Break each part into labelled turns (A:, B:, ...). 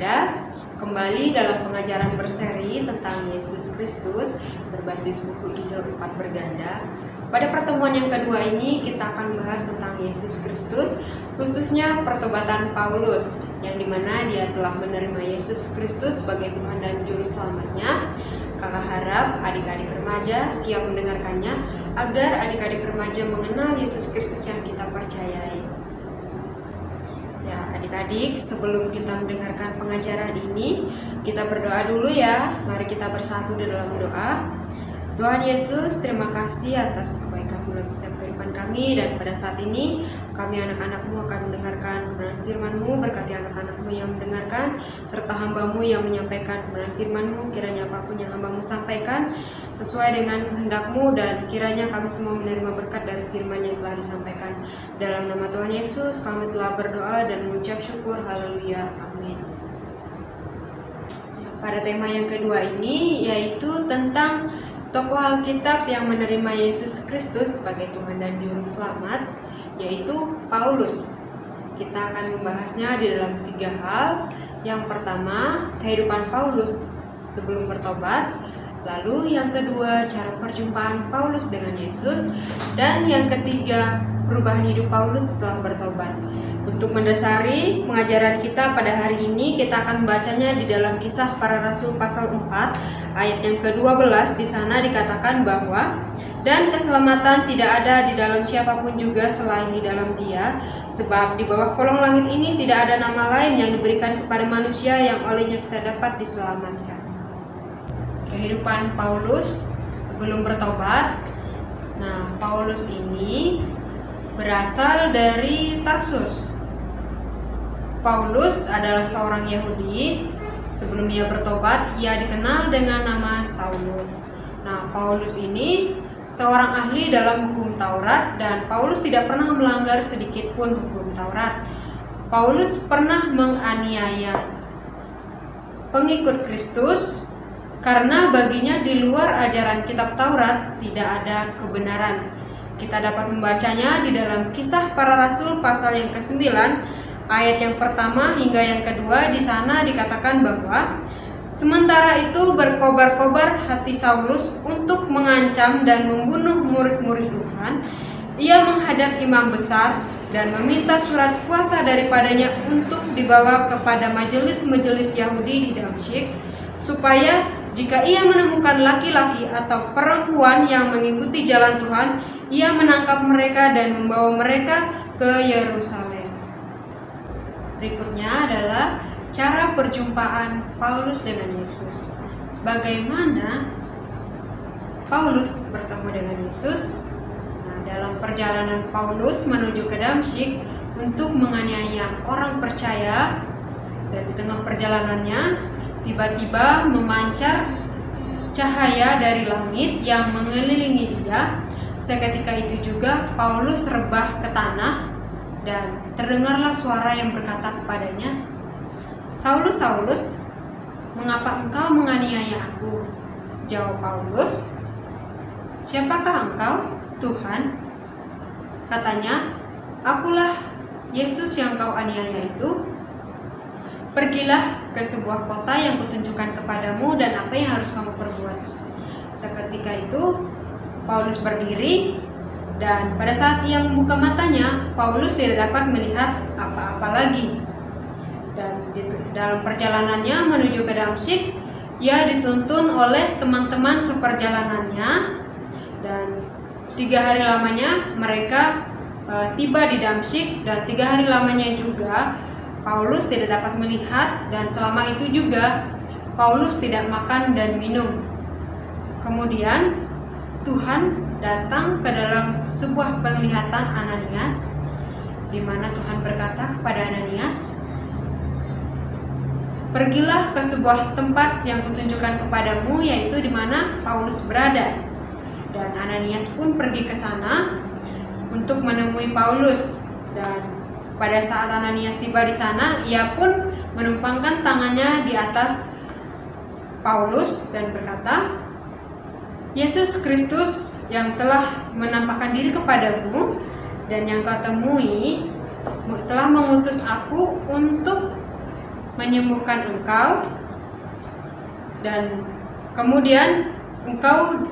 A: Berganda, kembali dalam pengajaran berseri tentang Yesus Kristus berbasis buku Injil 4 Berganda. Pada pertemuan yang kedua ini kita akan bahas tentang Yesus Kristus, khususnya pertobatan Paulus, yang dimana dia telah menerima Yesus Kristus sebagai Tuhan dan Juru Selamatnya. Kakak harap adik-adik remaja siap mendengarkannya agar adik-adik remaja mengenal Yesus Kristus yang kita percayai. Ya, adik-adik, sebelum kita mendengarkan pengajaran ini, kita berdoa dulu ya. Mari kita bersatu di dalam doa. Tuhan Yesus, terima kasih atas kebaikan-Mu dalam setiap kehidupan kami, dan pada saat ini kami anak-anak-Mu akan mendengarkan kebenaran firman-Mu. Berkati anak-anak-Mu yang mendengarkan serta hamba-Mu yang menyampaikan kebenaran firman-Mu. Kiranya apapun yang hamba-Mu sampaikan sesuai dengan kehendak-Mu, dan kiranya kami semua menerima berkat dari firman yang telah disampaikan. Dalam nama Tuhan Yesus kami telah berdoa dan mengucap syukur. Haleluya, amin. Pada tema yang kedua ini yaitu tentang tokoh Alkitab yang menerima Yesus Kristus sebagai Tuhan dan Juru Selamat, yaitu Paulus. Kita akan membahasnya di dalam 3 hal. Yang pertama, kehidupan Paulus sebelum bertobat. Lalu yang kedua, cara perjumpaan Paulus dengan Yesus. Dan yang ketiga, perubahan hidup Paulus setelah bertobat. Untuk mendasari pengajaran kita pada hari ini, kita akan membacanya di dalam Kisah Para Rasul pasal 4 ayat yang ke-12. Di sana dikatakan bahwa, dan keselamatan tidak ada di dalam siapapun juga selain di dalam Dia, sebab di bawah kolong langit ini tidak ada nama lain yang diberikan kepada manusia yang olehnya kita dapat diselamatkan. Kehidupan Paulus sebelum bertobat. Nah, Paulus ini berasal dari Tarsus. Paulus adalah seorang Yahudi. Sebelum ia bertobat, ia dikenal dengan nama Saulus. Nah, Paulus ini seorang ahli dalam hukum Taurat, dan Paulus tidak pernah melanggar sedikit pun hukum Taurat. Paulus pernah menganiaya pengikut Kristus karena baginya di luar ajaran kitab Taurat tidak ada kebenaran. Kita dapat membacanya di dalam Kisah Para Rasul pasal yang ke-9 ayat yang pertama hingga yang kedua. Di sana dikatakan bahwa sementara itu berkobar-kobar hati Saulus untuk mengancam dan membunuh murid-murid Tuhan. Ia menghadap imam besar dan meminta surat kuasa daripadanya untuk dibawa kepada majelis-majelis Yahudi di Damsyik, supaya jika ia menemukan laki-laki atau perempuan yang mengikuti jalan Tuhan, ia menangkap mereka dan membawa mereka ke Yerusalem. Berikutnya adalah cara perjumpaan Paulus dengan Yesus. Bagaimana Paulus bertemu dengan Yesus? Nah, dalam perjalanan Paulus menuju ke Damsyik untuk menganiaya orang percaya, dan di tengah perjalanannya tiba-tiba memancar cahaya dari langit yang mengelilingi dia. Seketika itu juga Paulus rebah ke tanah, dan terdengarlah suara yang berkata kepadanya, "Saulus, Saulus, mengapa engkau menganiaya aku?" Jawab Paulus, "Siapakah engkau, Tuhan?" Katanya, "Akulah Yesus yang kau aniaya itu. Pergilah ke sebuah kota yang kutunjukkan kepadamu, dan apa yang harus kamu perbuat." Seketika itu Paulus berdiri, dan pada saat ia membuka matanya, Paulus tidak dapat melihat apa-apa lagi. Dan dalam perjalanannya menuju ke Damsyik, ia dituntun oleh teman-teman seperjalanannya, dan 3 hari lamanya mereka tiba di Damsyik, dan 3 hari lamanya juga Paulus tidak dapat melihat, dan selama itu juga Paulus tidak makan dan minum. Kemudian Tuhan datang ke dalam sebuah penglihatan Ananias, di mana Tuhan berkata kepada Ananias, "Pergilah ke sebuah tempat yang kutunjukkan kepadamu," yaitu di mana Paulus berada. Dan Ananias pun pergi ke sana untuk menemui Paulus. Dan pada saat Ananias tiba di sana, ia pun menumpangkan tangannya di atas Paulus dan berkata, "Yesus Kristus yang telah menampakkan diri kepadamu dan yang kau temui telah mengutus aku untuk menyembuhkan engkau, dan kemudian engkau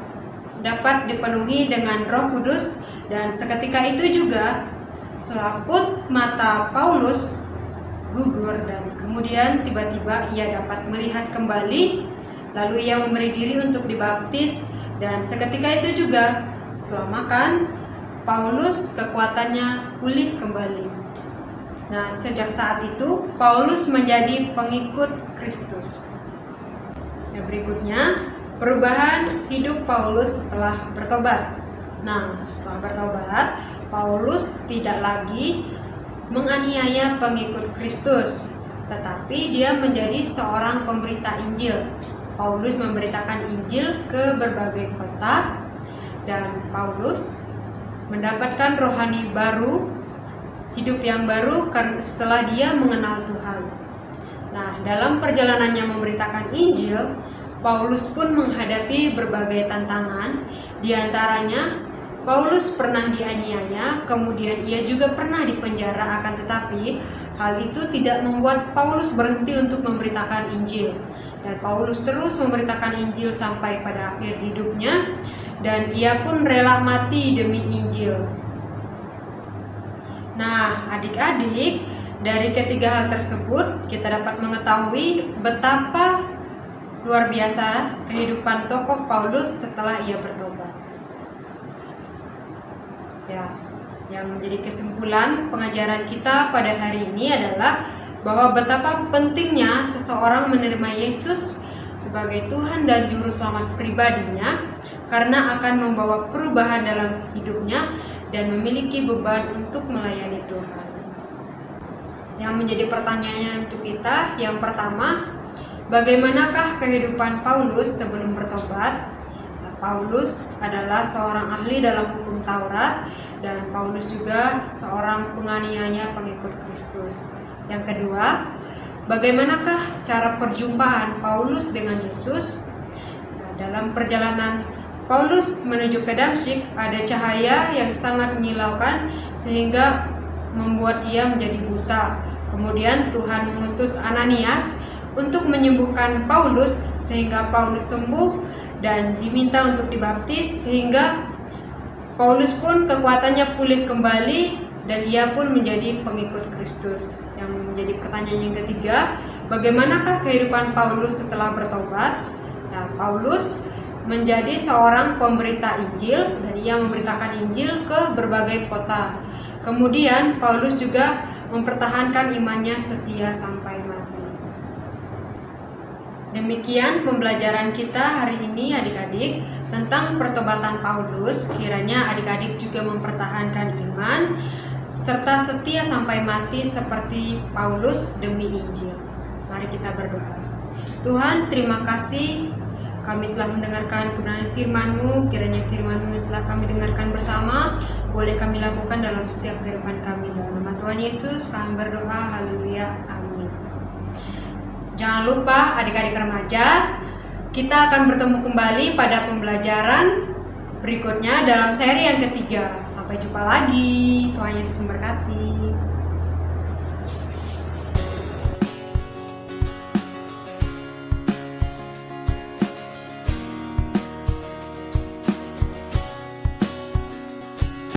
A: dapat dipenuhi dengan Roh Kudus. Dan seketika itu juga selaput mata Paulus gugur, dan kemudian tiba-tiba ia dapat melihat kembali. Lalu ia memberi diri untuk dibaptis, dan seketika itu juga setelah makan, Paulus kekuatannya pulih kembali. Nah, sejak saat itu Paulus menjadi pengikut Kristus. Yang berikutnya, perubahan hidup Paulus setelah bertobat. Nah, setelah bertobat, Paulus tidak lagi menganiaya pengikut Kristus, tetapi dia menjadi seorang pemberita Injil. Paulus memberitakan Injil ke berbagai kota, dan Paulus mendapatkan rohani baru, hidup yang baru setelah dia mengenal Tuhan. Nah, dalam perjalanannya memberitakan Injil, Paulus pun menghadapi berbagai tantangan. Di antaranya, Paulus pernah dianiaya, kemudian ia juga pernah dipenjara, akan tetapi hal itu tidak membuat Paulus berhenti untuk memberitakan Injil. Dan Paulus terus memberitakan Injil sampai pada akhir hidupnya, dan ia pun rela mati demi Injil. Nah, adik-adik, dari ketiga hal tersebut kita dapat mengetahui betapa luar biasa kehidupan tokoh Paulus setelah ia bertobat. Ya, yang menjadi kesimpulan pengajaran kita pada hari ini adalah bahwa betapa pentingnya seseorang menerima Yesus sebagai Tuhan dan Juru Selamat pribadinya, karena akan membawa perubahan dalam hidupnya dan memiliki beban untuk melayani Tuhan. Yang menjadi pertanyaannya untuk kita, yang pertama, bagaimanakah kehidupan Paulus sebelum bertobat? Paulus adalah seorang ahli dalam hukum Taurat, dan Paulus juga seorang penganiaya pengikut Kristus. Yang kedua, bagaimanakah cara perjumpaan Paulus dengan Yesus? Nah, dalam perjalanan Paulus menuju ke Damsyik, ada cahaya yang sangat menyilaukan sehingga membuat ia menjadi buta. Kemudian Tuhan mengutus Ananias untuk menyembuhkan Paulus sehingga Paulus sembuh dan diminta untuk dibaptis, sehingga Paulus pun kekuatannya pulih kembali dan ia pun menjadi pengikut Kristus. Yang menjadi pertanyaan yang ketiga, bagaimanakah kehidupan Paulus setelah bertobat? Nah, Paulus menjadi seorang pemberita Injil, dan ia memberitakan Injil ke berbagai kota. Kemudian Paulus juga mempertahankan imannya setia sampai mati. Demikian pembelajaran kita hari ini adik-adik tentang pertobatan Paulus. Kiranya adik-adik juga mempertahankan iman serta setia sampai mati seperti Paulus demi Injil. Mari kita berdoa. Tuhan, terima kasih kami telah mendengarkan kebenaran firman-Mu. Kiranya firman-Mu yang telah kami dengarkan bersama boleh kami lakukan dalam setiap kehidupan kami. Dalam nama Tuhan Yesus kami berdoa. Haleluya. Amin. Jangan lupa adik-adik remaja, kita akan bertemu kembali pada pembelajaran berikutnya dalam seri yang ketiga. Sampai jumpa lagi. Tuhan Yesus memberkati.